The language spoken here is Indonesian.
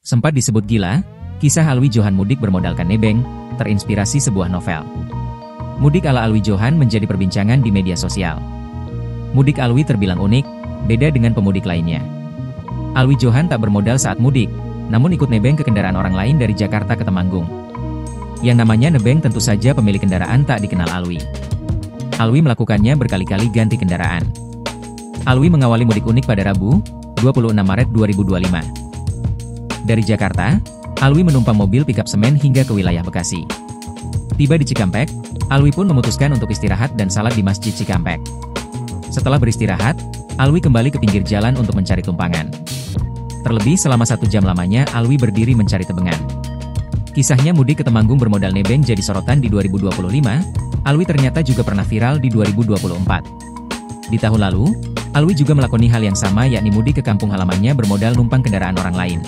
Sempat disebut gila, kisah Alwi Johan Mudik Bermodalkan Nebeng, terinspirasi sebuah novel. Mudik ala Alwi Johan menjadi perbincangan di media sosial. Mudik Alwi terbilang unik, beda dengan pemudik lainnya. Alwi Johan tak bermodal saat mudik, namun ikut nebeng ke kendaraan orang lain dari Jakarta ke Temanggung. Yang namanya nebeng tentu saja pemilik kendaraan tak dikenal Alwi. Alwi melakukannya berkali-kali ganti kendaraan. Alwi mengawali mudik unik pada Rabu, 26 Maret 2025. Dari Jakarta, Alwi menumpang mobil pikap semen hingga ke wilayah Bekasi. Tiba di Cikampek, Alwi pun memutuskan untuk istirahat dan salat di Masjid Cikampek. Setelah beristirahat, Alwi kembali ke pinggir jalan untuk mencari tumpangan. Terlebih selama 1 jam lamanya Alwi berdiri mencari tebengan. Kisahnya mudik ke Temanggung bermodal nebeng jadi sorotan di 2025, Alwi ternyata juga pernah viral di 2024. Di tahun lalu, Alwi juga melakoni hal yang sama yakni mudik ke kampung halamannya bermodal numpang kendaraan orang lain.